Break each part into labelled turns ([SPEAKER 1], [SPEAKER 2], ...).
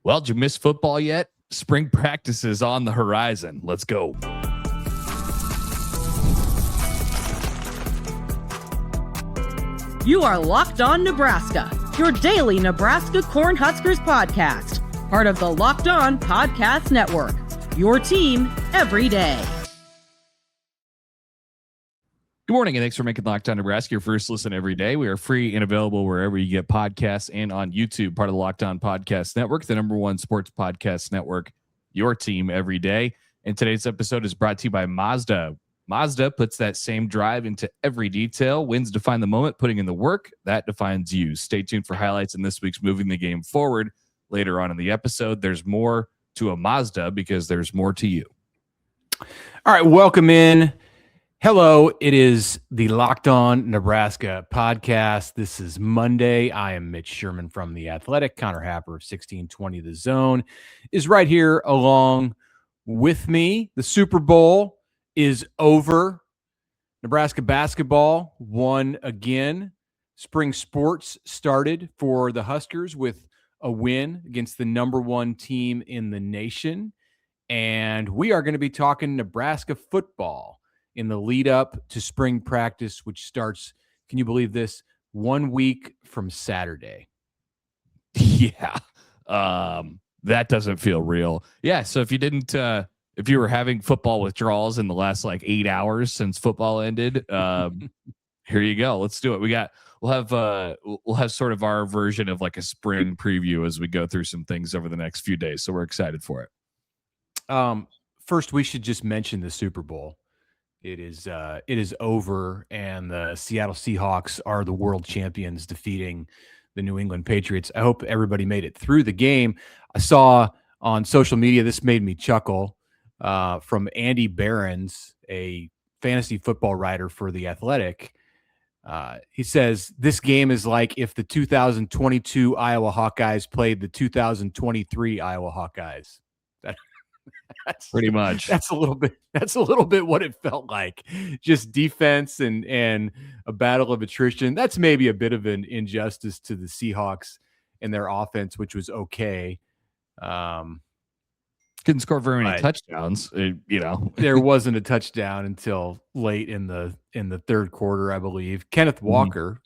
[SPEAKER 1] Well, did you miss football yet? Spring practice is on the horizon. Let's go.
[SPEAKER 2] You are Locked On Nebraska, your daily Nebraska Cornhuskers podcast, part of the Locked On Podcast Network, your team every day.
[SPEAKER 1] Good morning, and thanks for making Locked On Nebraska your first listen every day. We are free and available wherever you get podcasts and on YouTube, part of the Locked On Podcast Network, the #1 sports podcast network, your team every day. And today's episode is brought to you by Mazda. Mazda puts that same drive into every detail. Wins define the moment, putting in the work. That defines you. Stay tuned for highlights in this week's Moving the Game Forward. Later on in the episode, there's more to a Mazda because there's more to you.
[SPEAKER 3] All right, welcome in. Hello, it is the Locked On Nebraska podcast. This is Monday. I am Mitch Sherman from The Athletic. Connor Happer of 1620 The Zone is right here along with me. The Super Bowl is over. Nebraska basketball won again. Spring sports started for the Huskers with a win against the #1 team in the nation. And we are going to be talking Nebraska football in the lead up to spring practice, which starts, can you believe this, 1 week from Saturday?
[SPEAKER 1] Yeah. That doesn't feel real. Yeah. So if you were having football withdrawals in the last 8 hours since football ended, here you go. Let's do it. We'll have sort of our version of a spring preview as we go through some things over the next few days. So we're excited for it.
[SPEAKER 3] First, we should just mention the Super Bowl. It is over, and the Seattle Seahawks are the world champions, defeating the New England Patriots. I hope everybody made it through the game. I saw on social media, this made me chuckle, from Andy Behrens, a fantasy football writer for The Athletic. He says, this game is like if the 2022 Iowa Hawkeyes played the 2023 Iowa Hawkeyes. That's
[SPEAKER 1] pretty much.
[SPEAKER 3] That's a little bit what it felt like. Just defense and a battle of attrition. That's maybe a bit of an injustice to the Seahawks and their offense, which was okay.
[SPEAKER 1] Couldn't score very many touchdowns.
[SPEAKER 3] There wasn't a touchdown until late in the third quarter, I believe. Kenneth Walker,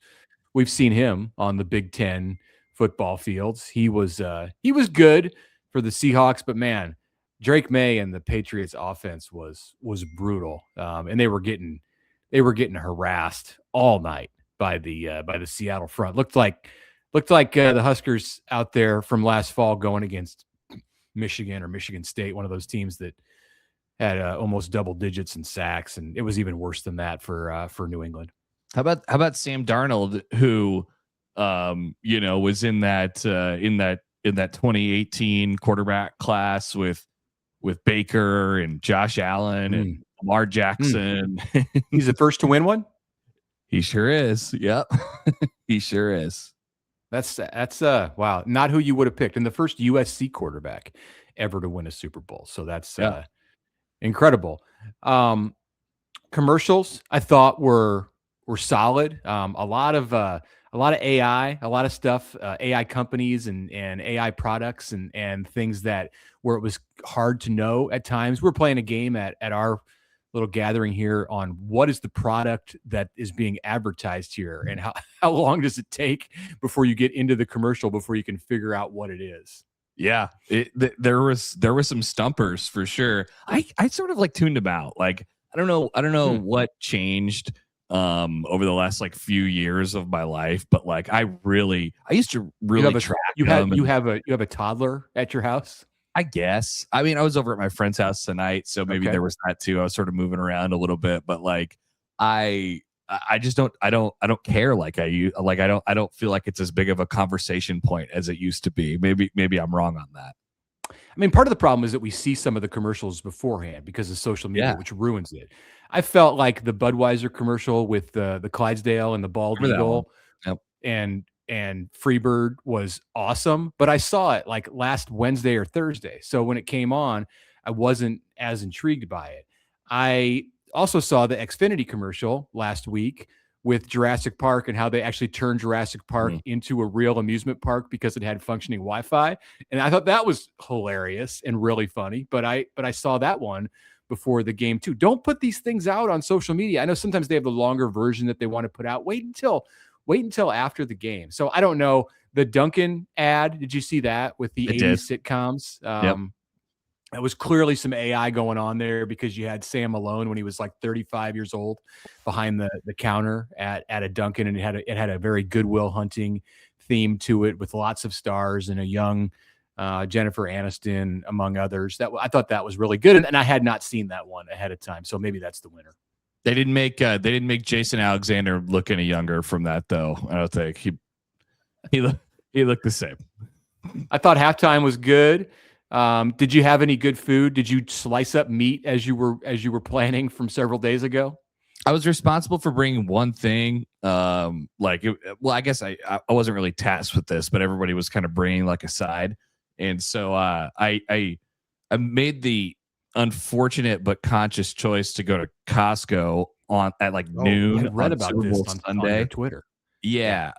[SPEAKER 3] we've seen him on the Big Ten football fields. He was good for the Seahawks, but man, Drake May and the Patriots offense was brutal, and they were getting harassed all night by the Seattle front. Looked like the Huskers out there from last fall going against Michigan or Michigan State, one of those teams that had almost double digits in sacks, and it was even worse than that for New England.
[SPEAKER 1] How about Sam Darnold, who was in that 2018 quarterback class with Baker and Josh Allen and Lamar Jackson.
[SPEAKER 3] He's the first to win one?
[SPEAKER 1] He sure is. Yep. He sure is.
[SPEAKER 3] That's wow. Not who you would have picked. And the first USC quarterback ever to win a Super Bowl. So that's incredible. Commercials I thought were solid. A lot of AI, a lot of stuff, AI companies and AI products and things that where it was hard to know at times. We're playing a game at our little gathering here on what is the product that is being advertised here and how long does it take before you get into the commercial before you can figure out what it is.
[SPEAKER 1] Yeah, there was some stumpers for sure. I sort of tuned them out. I don't know what changed over the last few years of my life, but I used to really track them.
[SPEAKER 3] You have a toddler at your house?
[SPEAKER 1] I guess. I mean, I was over at my friend's house tonight, so maybe there was that too. I was sort of moving around a little bit, but I just don't care I don't feel like it's as big of a conversation point as it used to be. Maybe I'm wrong on that.
[SPEAKER 3] I mean, part of the problem is that we see some of the commercials beforehand because of social media, which ruins it. I felt like the Budweiser commercial with the Clydesdale and the bald eagle, and Freebird was awesome, but I saw it last Wednesday or Thursday. So when it came on, I wasn't as intrigued by it. I also saw the Xfinity commercial last week with Jurassic Park and how they actually turned Jurassic Park into a real amusement park because it had functioning Wi-Fi. And I thought that was hilarious and really funny. But I saw that one before the game too. Don't put these things out on social media. I know sometimes they have the longer version that they want to put out. Wait until after the game. So I don't know. The Duncan ad, did you see that with the 80s sitcoms?
[SPEAKER 1] Yep.
[SPEAKER 3] It was clearly some AI going on there because you had Sam Malone when he was like 35 years old behind the counter at a Dunkin', and it had a very Goodwill Hunting theme to it with lots of stars and a young Jennifer Aniston, among others. I thought that was really good, and I had not seen that one ahead of time, so maybe that's the winner.
[SPEAKER 1] They didn't make Jason Alexander look any younger from that, though. I don't think he looked the same.
[SPEAKER 3] I thought halftime was good. Did you have any good food? Did you slice up meat as you were planning from several days ago?
[SPEAKER 1] I was responsible for bringing one thing. I guess I wasn't really tasked with this, but everybody was kind of bringing like a side, and so I made the unfortunate but conscious choice to go to Costco at noon.
[SPEAKER 3] I read about this on
[SPEAKER 1] Sunday.
[SPEAKER 3] On your Twitter.
[SPEAKER 1] Yeah.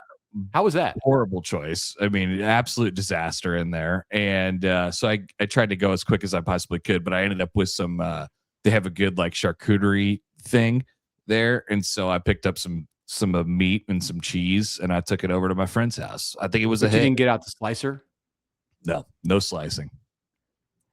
[SPEAKER 3] How was that?
[SPEAKER 1] Horrible choice. I mean, absolute disaster in there. And so I tried to go as quick as I possibly could, but I ended up with some, they have a good like charcuterie thing there. And so I picked up some meat and some cheese, and I took it over to my friend's house. I think it was a hit.
[SPEAKER 3] You didn't get out the slicer?
[SPEAKER 1] No slicing.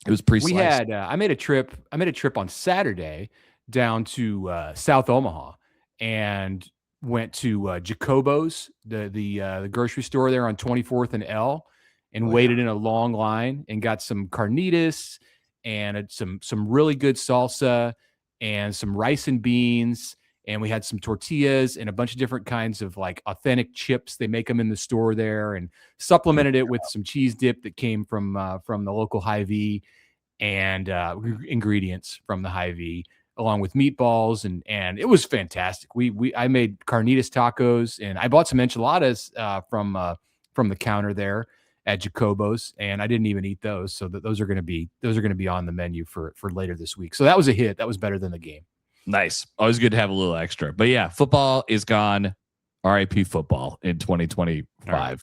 [SPEAKER 1] It was pre-sliced.
[SPEAKER 3] I made a trip on Saturday down to South Omaha and went to Jacobo's, the grocery store there on 24th and L, and waited in a long line and got some carnitas and some really good salsa and some rice and beans. And we had some tortillas and a bunch of different kinds of like authentic chips. They make them in the store there, and supplemented it with some cheese dip that came from the local Hy-Vee and ingredients from the Hy-Vee, along with meatballs, and it was fantastic. I made carnitas tacos, and I bought some enchiladas from the counter there at Jacobo's, and I didn't even eat those. So those are going to be on the menu for later this week. So that was a hit. That was better than the game.
[SPEAKER 1] Nice. Always good to have a little extra. But yeah, football is gone. RIP football in 2025.
[SPEAKER 3] Right.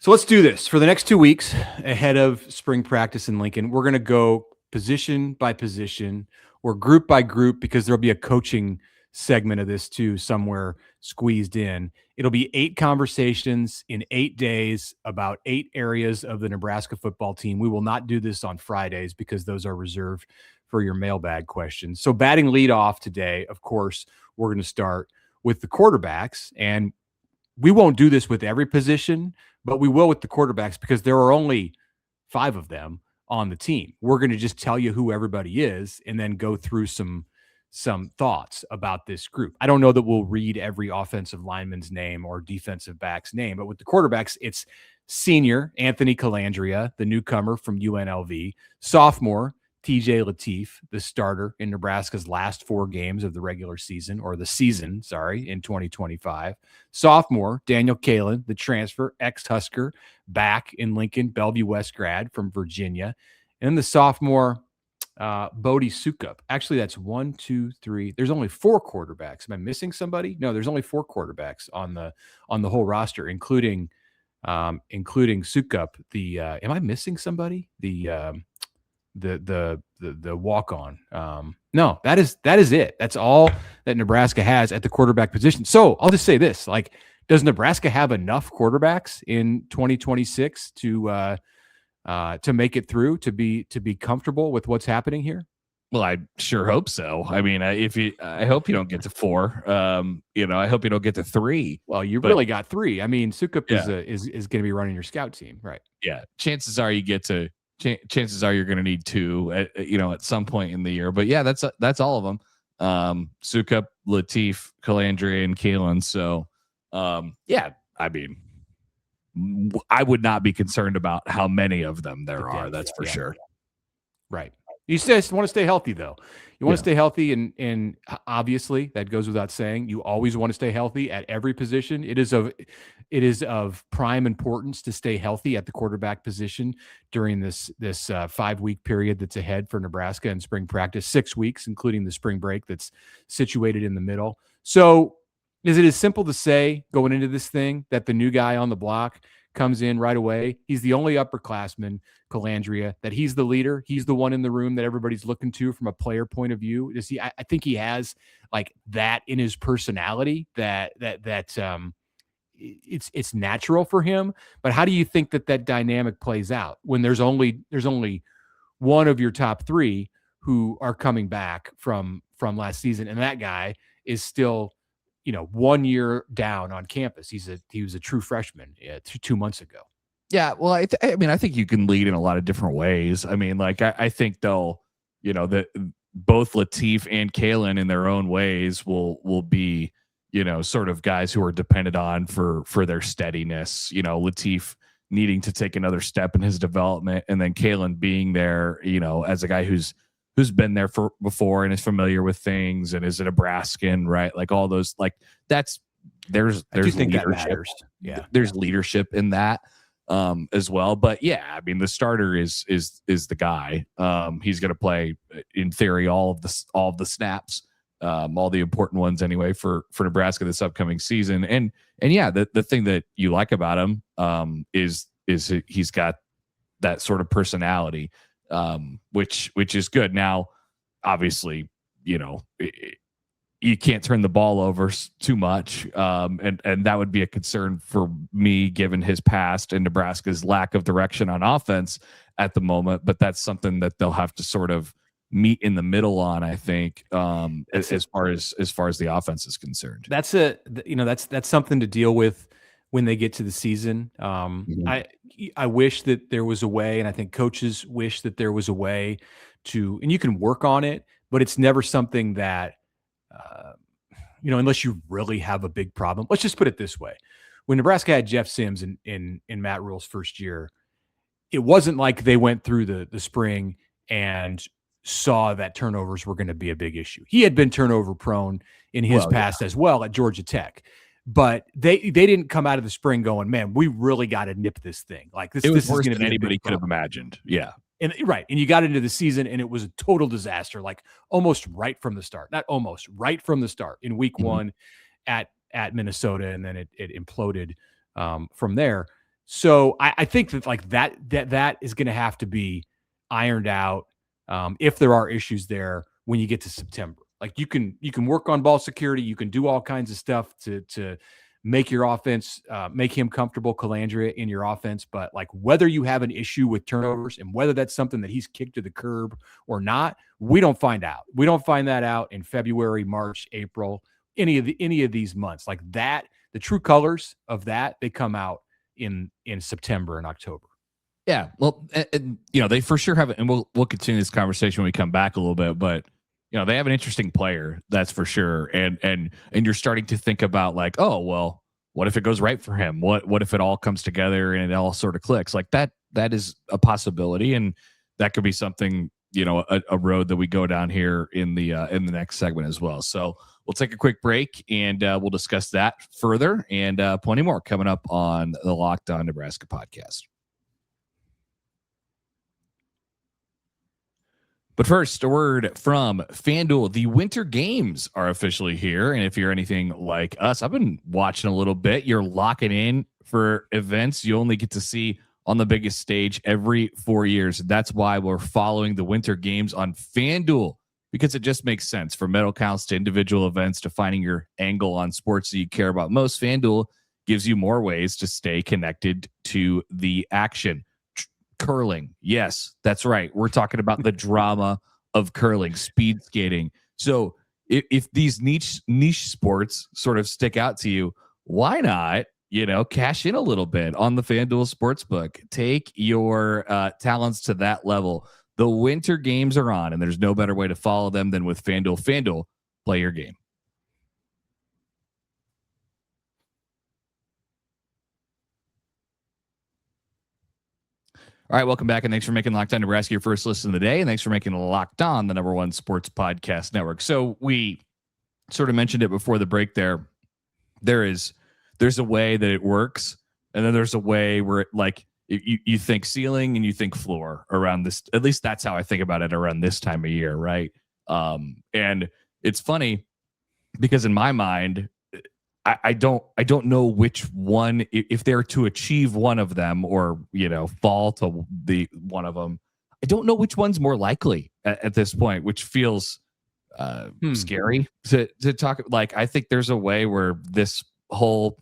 [SPEAKER 3] So let's do this for the next 2 weeks ahead of spring practice in Lincoln. We're going to go position by position or group by group, because there'll be a coaching segment of this too somewhere squeezed in. It'll be 8 conversations in 8 days about 8 areas of the Nebraska football team. We will not do this on Fridays because those are reserved for your mailbag questions. So batting leadoff today, of course, we're going to start with the quarterbacks, and we won't do this with every position, but we will with the quarterbacks because there are only 5 of them on the team. We're going to just tell you who everybody is and then go through some thoughts about this group. I don't know that we'll read every offensive lineman's name or defensive back's name, but with the quarterbacks, it's senior Anthony Colandrea, the newcomer from UNLV, sophomore TJ Lateef, the starter in Nebraska's last 4 games of the regular season, or the season, in 2025. Sophomore Daniel Kaelin, the transfer, ex-Husker, back in Lincoln, Bellevue West grad from Virginia. And the sophomore Bodie Sukup. Actually, that's 1, 2, 3. There's only 4 quarterbacks. Am I missing somebody? No, there's only 4 quarterbacks on the whole roster, including Sukup. Am I missing somebody? The walk-on. No, that is it. That's all that Nebraska has at the quarterback position. So I'll just say this: does Nebraska have enough quarterbacks in 2026 to make it through, to be comfortable with what's happening here?
[SPEAKER 1] Well, I sure hope so. I mean, I hope you don't get to 4. I hope you don't get to 3.
[SPEAKER 3] Well, really got 3. I mean, Sukup is going to be running your scout team, right?
[SPEAKER 1] Yeah. Chances are you're going to need 2 at some point in the year. But yeah, that's all of them. Sukup, Lateef, Colandrea, and Kaelin. So yeah, I mean, I would not be concerned about how many of them there are. That's for sure.
[SPEAKER 3] Right. You just want to stay healthy, though. You want to stay healthy, and obviously that goes without saying. You always want to stay healthy at every position. It is of prime importance to stay healthy at the quarterback position during this 5-week period that's ahead for Nebraska and spring practice, 6 weeks, including the spring break that's situated in the middle. So Is it as simple to say going into this thing that the new guy on the block comes in right away? He's the only upperclassman, Colandrea, that he's the leader. He's the one in the room that everybody's looking to from a player point of view. Does he? I think he has like that in his personality that it's natural for him. But how do you think that dynamic plays out when there's only one of your top three who are coming back from last season, and that guy is still 1 year down on campus? He was a true freshman 2 months ago.
[SPEAKER 1] Yeah, well, I think you can lead in a lot of different ways. I mean, like I think they'll, that both Lateef and Kaelin in their own ways will be, sort of guys who are dependent on for their steadiness. Lateef needing to take another step in his development, and then Kaelin being there, as a guy who's been there before and is familiar with things and is a Nebraskan, right? Like all those, like there's
[SPEAKER 3] think
[SPEAKER 1] leadership.
[SPEAKER 3] that matters. Yeah,
[SPEAKER 1] there's leadership in that as well. But yeah, I mean, the starter is the guy. He's going to play in theory all of the snaps, all the important ones anyway for Nebraska this upcoming season. And yeah, the thing that you like about him is he's got that sort of personality. Which is good. Now, obviously, you can't turn the ball over too much, and that would be a concern for me given his past and Nebraska's lack of direction on offense at the moment. But that's something that they'll have to sort of meet in the middle on, I think, as far as the offense is concerned.
[SPEAKER 3] That's that's something to deal with when they get to the season. I wish that there was a way, and I think coaches wish that there was a way to, and you can work on it, but it's never something that, unless you really have a big problem. Let's just put it this way. When Nebraska had Jeff Sims in Matt Rule's first year, it wasn't like they went through the spring and saw that turnovers were going to be a big issue. He had been turnover prone in his past as well at Georgia Tech. But they didn't come out of the spring going, man, we really got to nip this thing. Like this is going to be
[SPEAKER 1] anybody could have imagined. Yeah.
[SPEAKER 3] And right. And you got into the season and it was a total disaster, like almost right from the start. Not almost, right from the start in week one at Minnesota, and then it imploded from there. So I think that like that is going to have to be ironed out if there are issues there when you get to September. Like you can work on ball security. You can do all kinds of stuff to make your offense, make him comfortable, Colandrea, in your offense. But like whether you have an issue with turnovers and whether that's something that he's kicked to the curb or not, we don't find out. We don't find that out in February, March, April, any of these months. Like that, the true colors of that, they come out in September and October.
[SPEAKER 1] Yeah, well, and they for sure have it, and we'll continue this conversation when we come back a little bit, but. They have an interesting player, that's for sure. And you're starting to think about like, oh, well, what if it goes right for him? What if it all comes together and it all sort of clicks? Like that is a possibility. And that could be something, a road that we go down here in the next segment as well. So we'll take a quick break and we'll discuss that further and plenty more coming up on the Locked On Nebraska podcast. But first, a word from FanDuel. The winter games are officially here. And if you're anything like us, I've been watching a little bit. You're locking in for events you only get to see on the biggest stage every 4 years. That's why we're following the winter games on FanDuel, because it just makes sense. From medal counts to individual events to finding your angle on sports that you care about most, FanDuel gives you more ways to stay connected to the action. Curling. Yes, that's right. We're talking about the drama of curling, speed skating. So if these niche sports sort of stick out to you, why not, cash in a little bit on the FanDuel Sportsbook? Take your talents to that level. The winter games are on, and there's no better way to follow them than with FanDuel. FanDuel, play your game. All right, welcome back, and thanks for making Locked On Nebraska your first listen of the day, and thanks for making Locked On the #1 sports podcast network. So we sort of mentioned it before the break there. There's a way that it works, and then there's a way where you think ceiling and you think floor around this. At least that's how I think about it around this time of year, right? And it's funny because in my mind, I don't know which one, if they're to achieve one of them or, fall to the one of them. I don't know which one's more likely at this point, which feels scary to talk. Like, I think there's a way where this whole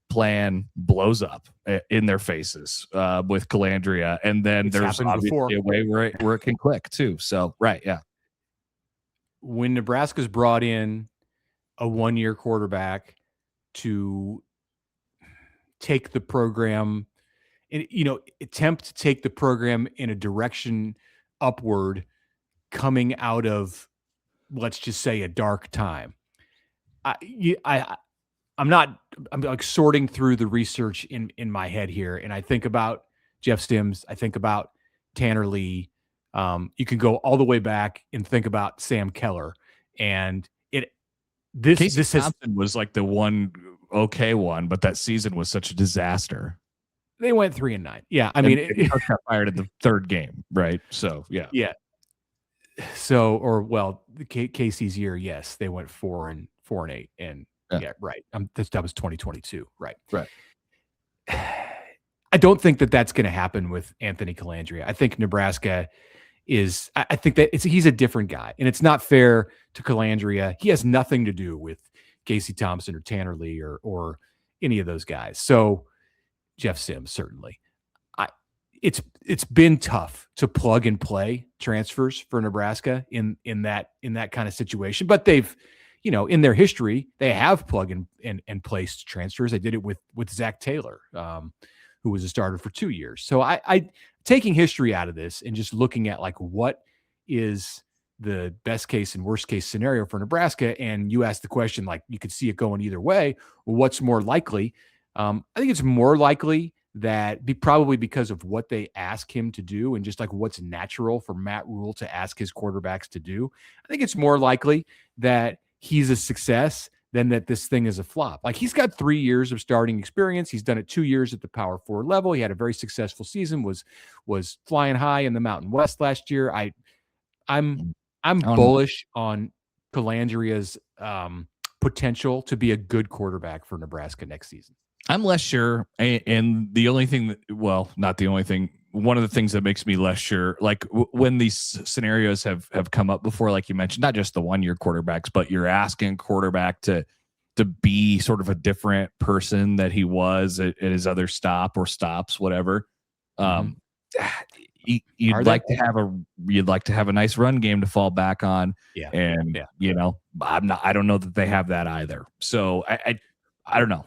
[SPEAKER 1] plan blows up in their faces with Colandrea, and then there's obviously a way where it can click too. So, right, yeah.
[SPEAKER 3] When Nebraska's brought in a one-year quarterback to take the program, and attempt to take the program in a direction upward, coming out of, let's just say, a dark time. I'm like sorting through the research in my head here, and I think about Jeff Sims. I think about Tanner Lee. You can go all the way back and think about Sam Keller, and Casey Thompson
[SPEAKER 1] was like the one okay one, but that season was such a disaster.
[SPEAKER 3] They went 3-9. Yeah, I mean,
[SPEAKER 1] it got fired in the third game, right? So yeah.
[SPEAKER 3] So, Casey's year, yes, they went 4-8, and yeah, right. That was 2022, right?
[SPEAKER 1] Right.
[SPEAKER 3] I don't think that that's going to happen with Anthony Colandrea. I think Nebraska is. I think that he's a different guy, and it's not fair to Colandrea. He has nothing to do with Casey Thompson or Tanner Lee or any of those guys. So Jeff Sims, certainly. It's been tough to plug and play transfers for Nebraska in that kind of situation, but they've, in their history, they have plug and placed transfers. They did it with Zach Taylor, who was a starter for 2 years. So I taking history out of this and just looking at like what is the best case and worst case scenario for Nebraska. And you asked the question, like, you could see it going either way. Well, what's more likely? I think it's more likely that probably because of what they ask him to do and just like what's natural for Matt Rule to ask his quarterbacks to do. I think it's more likely that he's a success than that this thing is a flop. Like, he's got 3 years of starting experience. He's done it 2 years at the Power 4 level. He had a very successful season, was flying high in the Mountain West last year. I'm bullish on Colandrea's potential to be a good quarterback for Nebraska next season.
[SPEAKER 1] I'm less sure. And the only thing not the only thing, one of the things that makes me less sure, like when these scenarios have come up before, like you mentioned, not just the 1 year quarterbacks, but you're asking quarterback to be sort of a different person that he was at his other stops, whatever. You'd like to have a nice run game to fall back on.
[SPEAKER 3] Yeah.
[SPEAKER 1] And I don't know that they have that either. So I don't know.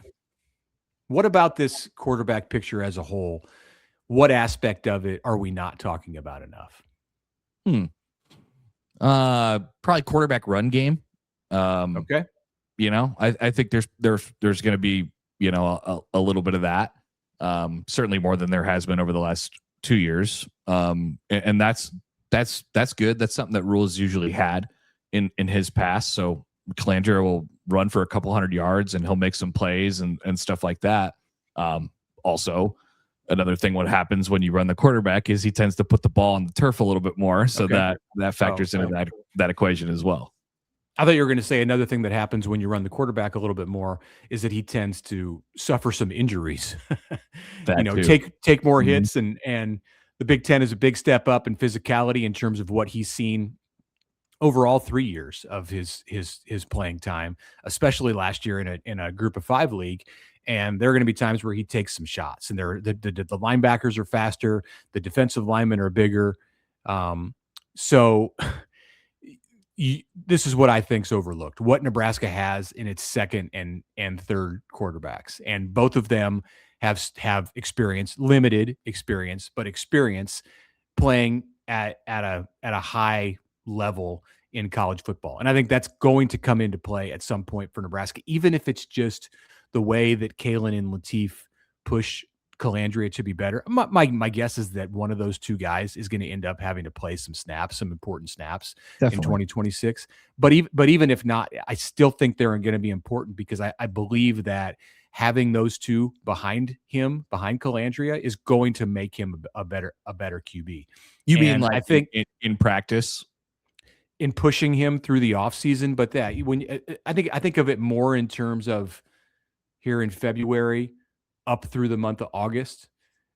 [SPEAKER 3] What about this quarterback picture as a whole? What aspect of it are we not talking about enough?
[SPEAKER 1] Probably quarterback run game.
[SPEAKER 3] Okay.
[SPEAKER 1] I think there's going to be, a little bit of that. Certainly more than there has been over the last 2 years. And that's good. That's something that Rule has usually had in his past. So Colandrea will run for a couple 100 yards and he'll make some plays and stuff like that. Also, another thing, what happens when you run the quarterback is he tends to put the ball on the turf a little bit more. So that factors into that equation as well.
[SPEAKER 3] I thought you were going to say another thing that happens when you run the quarterback a little bit more is that he tends to suffer some injuries. Take more hits, and the Big Ten is a big step up in physicality in terms of what he's seen over all 3 years of his playing time, especially last year in a Group of 5 league. And there are going to be times where he takes some shots, and the linebackers are faster, the defensive linemen are bigger. This is what I think's overlooked, what Nebraska has in its second and third quarterbacks. And both of them have experience, limited experience, but experience playing at a high level in college football. And I think that's going to come into play at some point for Nebraska, even if it's just the way that Kaelin and Lateef push Colandrea to be better. My guess is that one of those two guys is going to end up having to play some important snaps in 2026. But even if not, I still think they're going to be important because I believe that having those two behind Colandrea is going to make him a better QB.
[SPEAKER 1] You mean like I think in practice?
[SPEAKER 3] In pushing him through the offseason, but I think of it more in terms of here in February up through the month of August.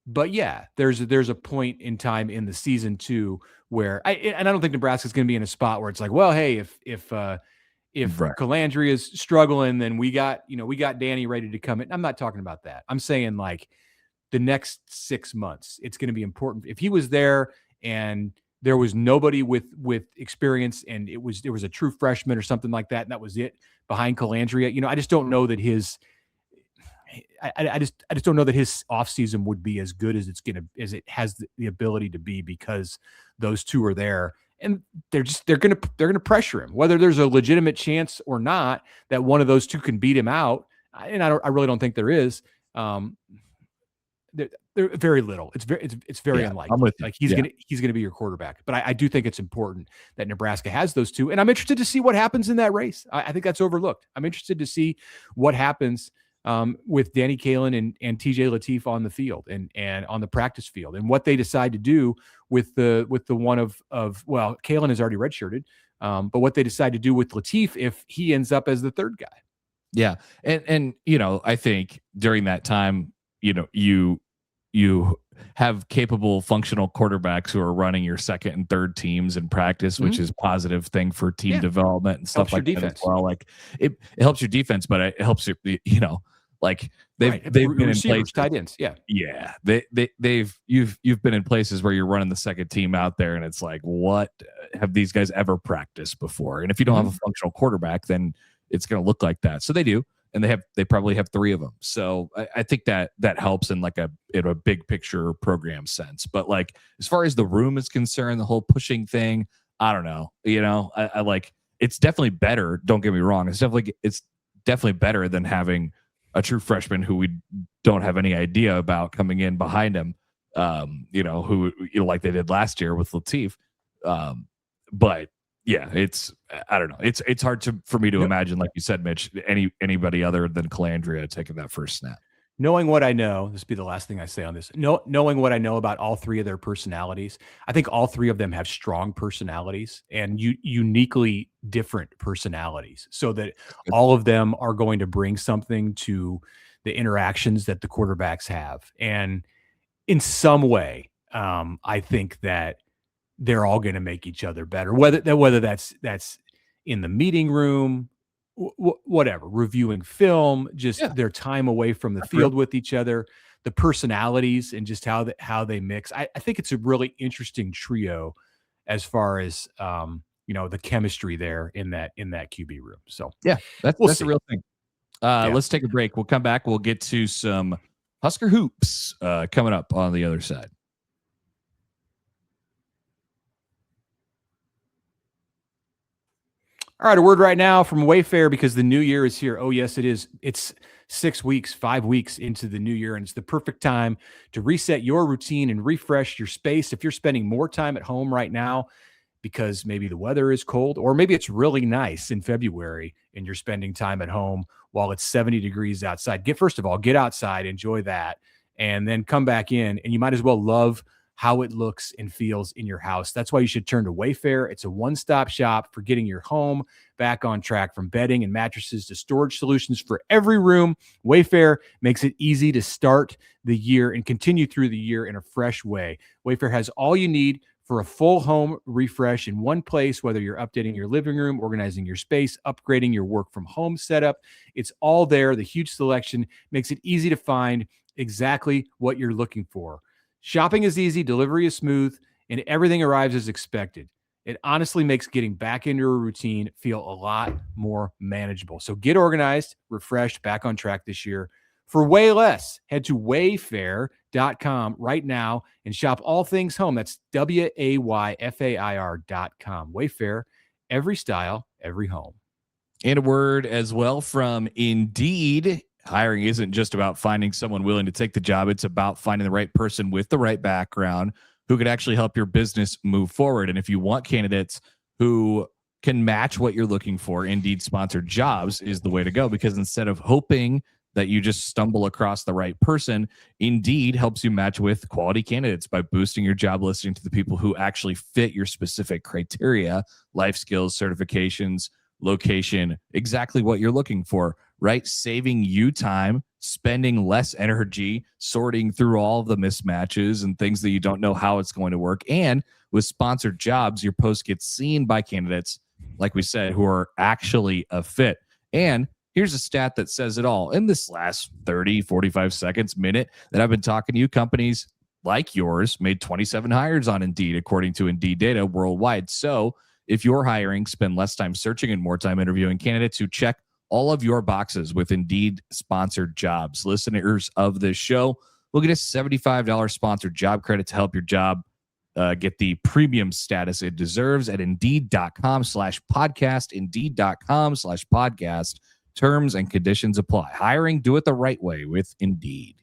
[SPEAKER 3] But yeah, there's a point in time in the season too where I don't think Nebraska's going to be in a spot where it's like, well, hey, if
[SPEAKER 1] Right.
[SPEAKER 3] Colandrea is struggling, then we got Danny ready to come in. I'm not talking about that. I'm saying like the next 6 months, it's going to be important. If he was there and there was nobody with experience and there was a true freshman or something like that, and that was it behind Colandrea, I just don't know that I just don't know that his offseason would be as good as as it has the ability to be, because those two are there and they're gonna pressure him, whether there's a legitimate chance or not that one of those two can beat him out. And I really don't think there is. They're very little. It's very unlikely.
[SPEAKER 1] I'm with you.
[SPEAKER 3] Like he's gonna be your quarterback. But I do think it's important that Nebraska has those two, and I'm interested to see what happens in that race. I think that's overlooked. I'm interested to see what happens with Danny Kaelin and TJ Lateef on the field and on the practice field, and what they decide to do with the one of Kaelin is already redshirted, but what they decide to do with Lateef if he ends up as the third guy.
[SPEAKER 1] Yeah, and I think during that time, you have capable, functional quarterbacks who are running your second and third teams in practice, which is a positive thing for team development and stuff like that as well. Like it helps your defense, but it helps your, like they've been in places,
[SPEAKER 3] tight ends.
[SPEAKER 1] Yeah. You've been in places where you're running the second team out there, and it's like, what have these guys ever practiced before? And if you don't have a functional quarterback, then it's going to look like that. So they do. And they probably have three of them. So I think that helps in like a big picture program sense. But like, as far as the room is concerned, the whole pushing thing, I don't know. I like, it's definitely better. Don't get me wrong. It's definitely better than having a true freshman who we don't have any idea about coming in behind him. Who like they did last year with Lateef. But yeah, I don't know. It's hard for me to imagine, like you said, Mitch, anybody other than Colandrea taking that first snap.
[SPEAKER 3] Knowing what I know, this will be the last thing I say on this. Knowing what I know about all three of their personalities, I think all three of them have strong personalities and uniquely different personalities, so that all of them are going to bring something to the interactions that the quarterbacks have. And in some way, I think that they're all going to make each other better, whether that's in the meeting room, whatever, reviewing film, just their time away from the field with each other, the personalities and just how they mix. I think it's a really interesting trio as far as the chemistry there in that QB room. So
[SPEAKER 1] yeah, that's the real thing. Let's take a break. We'll come back. We'll get to some Husker hoops coming up on the other side.
[SPEAKER 3] All right, a word right now from Wayfair, because the new year is here. Oh, yes, it is. It's 5 weeks into the new year, and it's the perfect time to reset your routine and refresh your space. If you're spending more time at home right now because maybe the weather is cold, or maybe it's really nice in February and you're spending time at home while it's 70 degrees outside, first of all, get outside, enjoy that, and then come back in, and you might as well love how it looks and feels in your house. That's why you should turn to Wayfair. It's a one-stop shop for getting your home back on track, from bedding and mattresses to storage solutions for every room. Wayfair makes it easy to start the year and continue through the year in a fresh way. Wayfair has all you need for a full home refresh in one place, whether you're updating your living room, organizing your space, upgrading your work from home setup. It's all there. The huge selection makes it easy to find exactly what you're looking for. Shopping is easy, delivery is smooth, and everything arrives as expected. It honestly makes getting back into a routine feel a lot more manageable. So get organized, refreshed, back on track this year. For way less, head to wayfair.com right now and shop all things home. That's WAYFAIR.com. Wayfair, every style, every home.
[SPEAKER 1] And a word as well from Indeed. Hiring isn't just about finding someone willing to take the job. It's about finding the right person with the right background who could actually help your business move forward. And if you want candidates who can match what you're looking for, Indeed sponsored jobs is the way to go, because instead of hoping that you just stumble across the right person, Indeed helps you match with quality candidates by boosting your job listing to the people who actually fit your specific criteria, life skills, certifications, location, exactly what you're looking for. right? Saving you time, spending less energy, sorting through all of the mismatches and things that you don't know how it's going to work. And with sponsored jobs, your post gets seen by candidates, like we said, who are actually a fit. And here's a stat that says it all. In this last 30, 45 seconds, minute that I've been talking to you, companies like yours made 27 hires on Indeed, according to Indeed data worldwide. So if you're hiring, spend less time searching and more time interviewing candidates who check all of your boxes with Indeed sponsored jobs. Listeners of this show will get a $75 sponsored job credit to help your job get the premium status it deserves at Indeed.com/podcast, Indeed.com/podcast. Terms and conditions apply. Hiring, do it the right way with Indeed.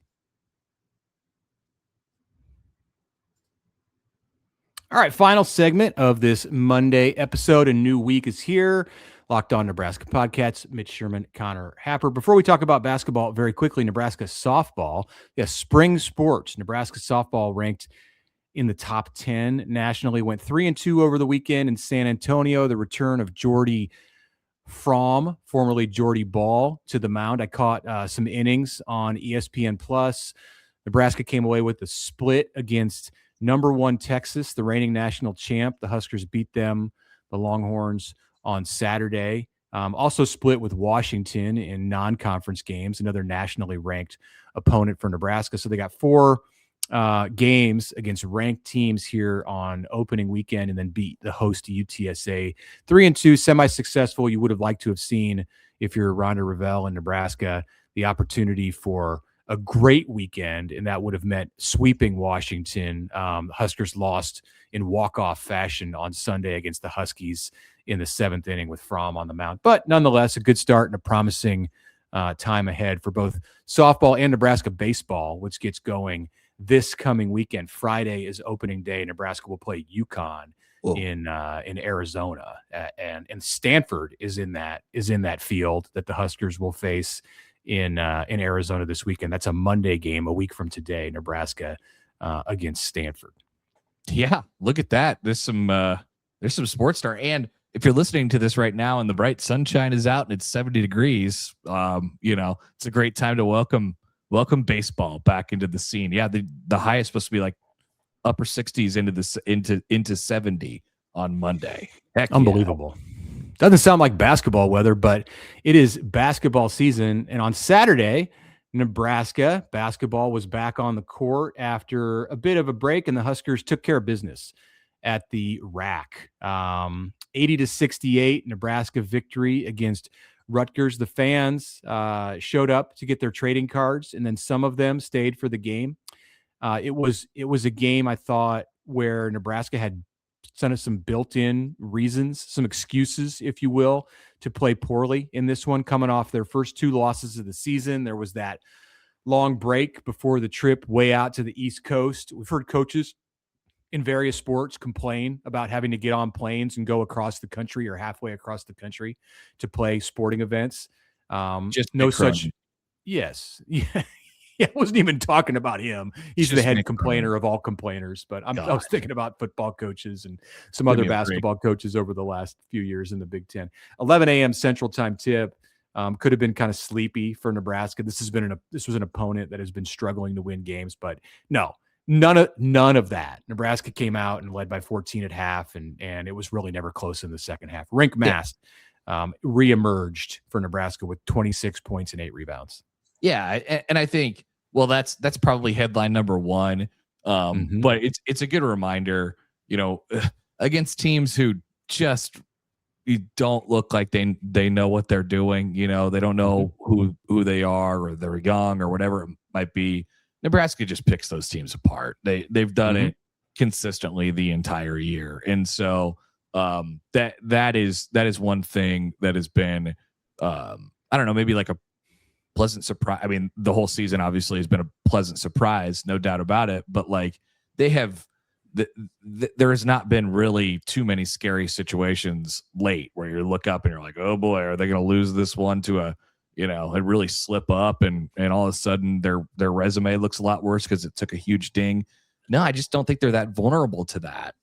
[SPEAKER 3] All right, final segment of this Monday episode. A new week is here. Locked On Nebraska podcast. Mitch Sherman, Connor Happer. Before we talk about basketball, very quickly, Nebraska softball. Yes, spring sports. Nebraska softball ranked in the top 10 nationally. Went 3-2 over the weekend in San Antonio. The return of Jordy Fromm, formerly Jordy Ball, to the mound. I caught some innings on ESPN Plus. Nebraska came away with the split against number 1 Texas, the reigning national champ. The Huskers beat them, the Longhorns, on Saturday. Also split with Washington in non-conference games, another nationally ranked opponent for Nebraska. So they got 4 games against ranked teams here on opening weekend, and then beat the host UTSA 3-2, semi-successful. You would have liked to have seen, if you're Rhonda Revelle in Nebraska, the opportunity for a great weekend, and that would have meant sweeping Washington. Huskers lost in walk-off fashion on Sunday against the Huskies in the 7th inning with Fromm on the mound. But nonetheless, a good start and a promising time ahead for both softball and Nebraska baseball, which gets going this coming weekend. Friday is opening day. Nebraska will play UConn in Arizona, and Stanford is in that field that the Huskers will face in Arizona this weekend. That's a Monday game, a week from today. Nebraska against Stanford.
[SPEAKER 1] Yeah, look at that. There's some sports star. And if you're listening to this right now and the bright sunshine is out and it's 70 degrees, it's a great time to welcome baseball back into the scene. Yeah, the high is supposed to be like upper 60s into 70 on Monday. Heck,
[SPEAKER 3] unbelievable. Yeah. Doesn't sound like basketball weather, but it is basketball season. And on Saturday, Nebraska basketball was back on the court after a bit of a break, and the Huskers took care of business at the RAC. 80-68 Nebraska victory against Rutgers. The fans showed up to get their trading cards, and then some of them stayed for the game. It was a game, I thought, where Nebraska had some built-in reasons, some excuses, if you will, to play poorly in this one, coming off their first 2 losses of the season. There was that long break before the trip way out to the East Coast. We've heard coaches in various sports complain about having to get on planes and go across the country or halfway across the country to play sporting events.
[SPEAKER 1] Just
[SPEAKER 3] no
[SPEAKER 1] Crone.
[SPEAKER 3] such. Yes. Yeah, I wasn't even talking about him. He's just the head complainer of all complainers. But I was thinking about football coaches and some other basketball coaches over the last few years in the Big Ten. 11 a.m. Central Time tip. Could have been kind of sleepy for Nebraska. This was an opponent that has been struggling to win games, but no, none of that. Nebraska came out and led by 14 at half, and it was really never close in the second half. Rink Mast reemerged for Nebraska with 26 points and 8 rebounds.
[SPEAKER 1] Yeah, and I think, well, that's probably headline number 1. But it's a good reminder, against teams who just don't look like they know what they're doing. They don't know who they are, or they're young, or whatever it might be. Nebraska just picks those teams apart. They've done it consistently the entire year, and so that is one thing that has been I don't know, maybe like a pleasant surprise. I mean, the whole season obviously has been a pleasant surprise, no doubt about it. But like, they have, there has not been really too many scary situations late where you look up and you're like, oh boy, are they going to lose this one to a, and really slip up and all of a sudden their resume looks a lot worse because it took a huge ding. No, I just don't think they're that vulnerable to that.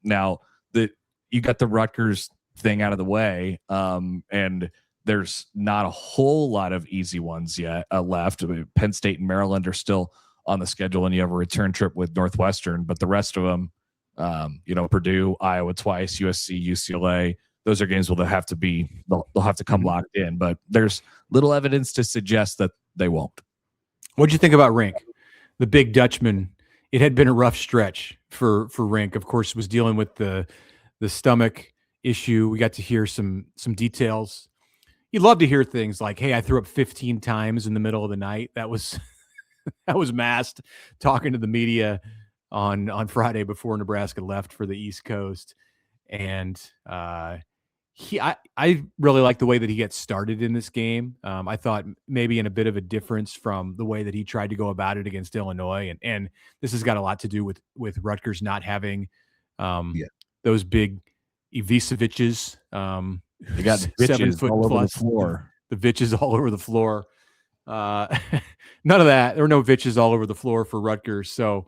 [SPEAKER 1] Now that you got the Rutgers thing out of the way, and there's not a whole lot of easy ones yet left. I mean, Penn State and Maryland are still on the schedule, and you have a return trip with Northwestern, but the rest of them, Purdue, Iowa twice, USC, UCLA, those are games they'll have to come locked in, but there's little evidence to suggest that they won't.
[SPEAKER 3] What'd you think about Rink, the big Dutchman? It had been a rough stretch for Rink. Of course, was dealing with the stomach issue. We got to hear some details. You love to hear things like, "Hey, I threw up 15 times in the middle of the night." That was Mast talking to the media on Friday before Nebraska left for the East Coast, and I really like the way that he gets started in this game. I thought maybe in a bit of a difference from the way that he tried to go about it against Illinois, and this has got a lot to do with Rutgers not having those big Iviceviches.
[SPEAKER 1] They got
[SPEAKER 3] 7 foot all plus, over the floor. The Vitches all over the floor. None of that. There were no Vitches all over the floor for Rutgers. So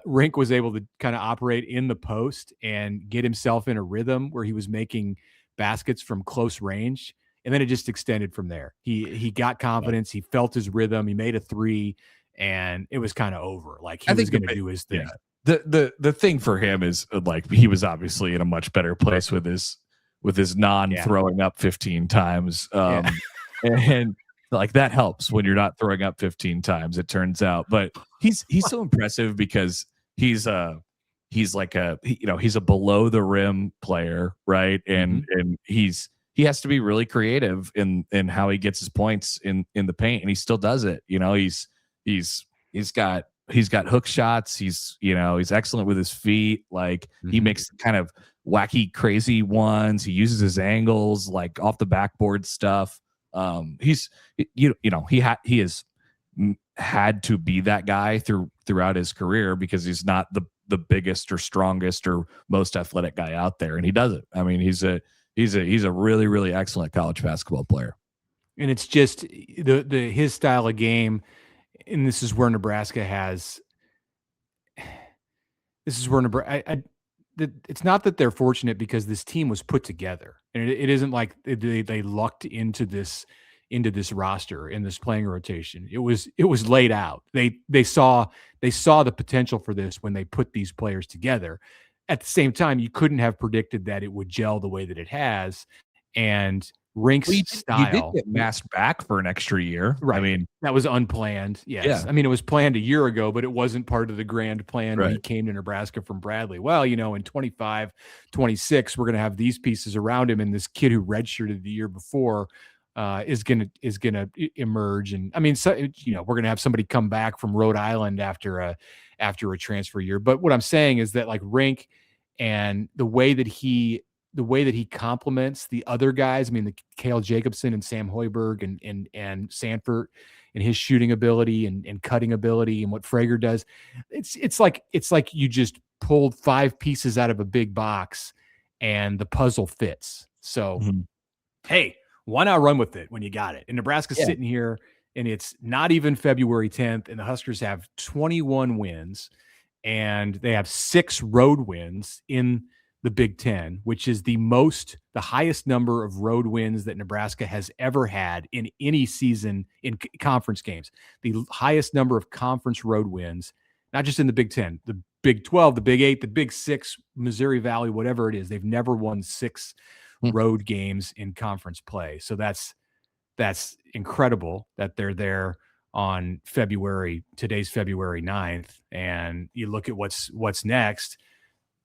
[SPEAKER 3] Rink was able to kind of operate in the post and get himself in a rhythm where he was making baskets from close range, and then it just extended from there. He got confidence. He felt his rhythm. He made a three, and it was kind of over. Like he was going to do his thing.
[SPEAKER 1] Yeah. The thing for him is like he was obviously in a much better place with his non-throwing up 15 times, and like that helps when you're not throwing up 15 times. It turns out, but he's so impressive because he's like he's a below the rim player, right? And he has to be really creative in how he gets his points in the paint, and he still does it. He's got hook shots. He's excellent with his feet. Like he makes kind of wacky, crazy ones. He uses his angles, like off the backboard stuff. He has had to be that guy throughout his career because he's not the biggest or strongest or most athletic guy out there, and he does it. I mean, he's a really, really excellent college basketball player.
[SPEAKER 3] And it's just his style of game, and this is where Nebraska has. This is where Nebraska. It's not that they're fortunate because this team was put together, and it isn't like they lucked into this roster in this playing rotation. It was laid out. They saw the potential for this when they put these players together. At the same time, you couldn't have predicted that it would gel the way that it has. And Rink's style.
[SPEAKER 1] He did get Mast back for an extra year.
[SPEAKER 3] Right.
[SPEAKER 1] I mean,
[SPEAKER 3] that was unplanned. Yes.
[SPEAKER 1] Yeah.
[SPEAKER 3] I mean, it was planned a year ago, but it wasn't part of the grand plan when
[SPEAKER 1] right.
[SPEAKER 3] he came to Nebraska from Bradley. Well, in 25, 26, we're going to have these pieces around him, and this kid who redshirted the year before is going to emerge. And I mean, so, we're going to have somebody come back from Rhode Island after a transfer year. But what I'm saying is that like Rink and the way that he complements the other guys. I mean, the Cale Jacobson and Sam Hoiberg and Sanford and his shooting ability and cutting ability and what Frager does. It's like you just pulled 5 pieces out of a big box and the puzzle fits. So, hey, why not run with it when you got it? And Nebraska's sitting here and it's not even February 10th, and the Huskers have 21 wins and they have 6 road wins in the Big Ten, which is the highest number of road wins that Nebraska has ever had in any season in conference games. The highest number of conference road wins, not just in the Big Ten, the Big 12, the Big 8, the Big 6, Missouri Valley, whatever it is. They've never won 6 road games in conference play. So that's incredible that they're there on today's February 9th. And you look at what's next.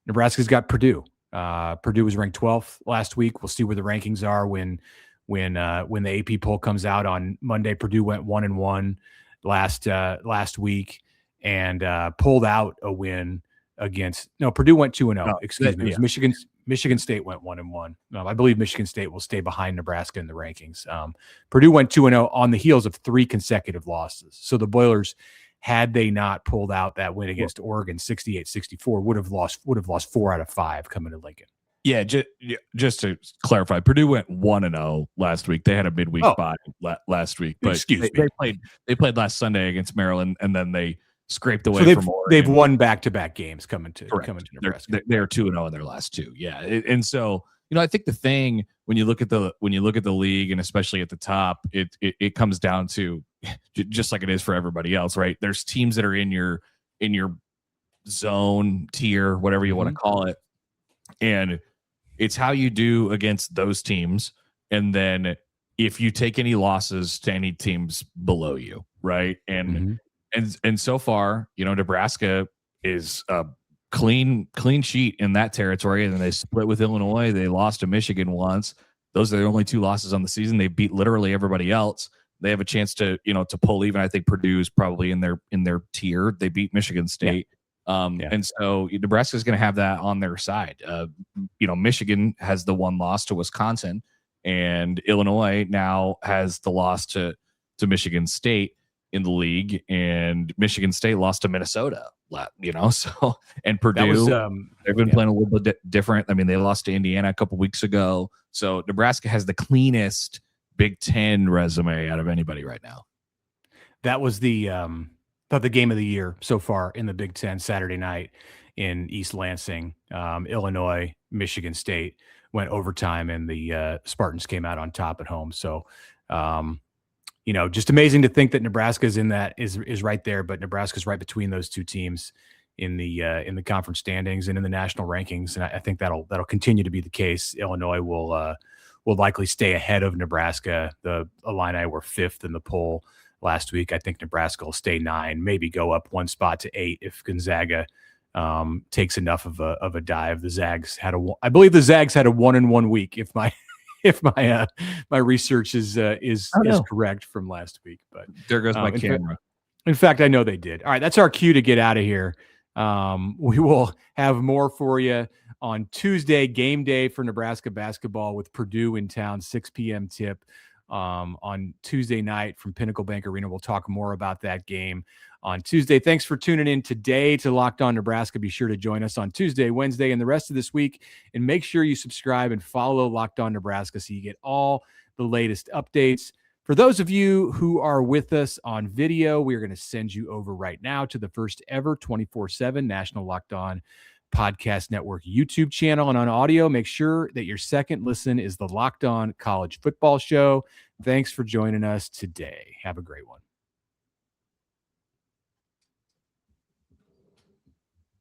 [SPEAKER 3] Nebraska's got Purdue. Purdue was ranked 12th last week. We'll see where the rankings are when the AP poll comes out on Monday. Purdue went 1-1 last week and pulled out a win against. No, Purdue went 2-0. Excuse me. It was Michigan State went 1-1. I believe Michigan State will stay behind Nebraska in the rankings. Purdue went 2-0 on the heels of 3 consecutive losses. So the Boilers, had they not pulled out that win against Oregon 68-64, would have lost 4 out of 5 coming to Lincoln.
[SPEAKER 1] Yeah, just to clarify, Purdue went 1-0 last week. They had a midweek bye last week, but they played last Sunday against Maryland, and then they scraped away from Oregon.
[SPEAKER 3] They've won back-to-back games coming to Nebraska.
[SPEAKER 1] They're 2-0 in their last 2. Yeah, and so I think the thing when you look at the league, and especially at the top, it comes down to just like it is for everybody else, right? There's teams that are in your zone, tier, whatever you want to call it, and it's how you do against those teams, and then if you take any losses to any teams below you, right? And so far, Nebraska is a clean sheet in that territory, and then they split with Illinois. They lost to Michigan once. Those are the only 2 losses on the season. They beat literally everybody else. They have a chance to pull even. I think Purdue is probably in their tier. They beat Michigan State. And so Nebraska is going to have that on their side. Michigan has the 1 loss to Wisconsin, and Illinois now has the loss to Michigan State in the league, and Michigan State lost to Minnesota. So, and Purdue, they've been playing a little bit different. I mean, they lost to Indiana a couple weeks ago. So Nebraska has the cleanest Big Ten resume out of anybody right now.
[SPEAKER 3] That was the game of the year so far in the Big Ten Saturday night in East Lansing. Illinois, Michigan State went overtime, and the Spartans came out on top at home. So, just amazing to think that Nebraska is right there, but Nebraska's right between those 2 teams in the conference standings and in the national rankings. And I think that'll continue to be the case. Illinois will likely stay ahead of Nebraska. The Illini were 5th in the poll last week. I think Nebraska will stay 9, maybe go up 1 spot to 8 if Gonzaga takes enough of a dive. I believe the Zags had a 1-1 week, if my research is correct from last week. But
[SPEAKER 1] there goes my camera.
[SPEAKER 3] In fact, I know they did. All right, that's our cue to get out of here. We will have more for you on Tuesday, game day for Nebraska basketball with Purdue in town, 6 p.m. tip on Tuesday night from Pinnacle Bank Arena. We'll talk more about that game on Tuesday. Thanks for tuning in today to Locked On Nebraska. Be sure to join us on Tuesday, Wednesday, and the rest of this week. And make sure you subscribe and follow Locked On Nebraska so you get all the latest updates. For those of you who are with us on video, we are going to send you over right now to the first ever 24/7 National Locked On Podcast Network YouTube channel. And on audio, make sure that your second listen is the Locked On College Football Show. Thanks for joining us today. Have a great one.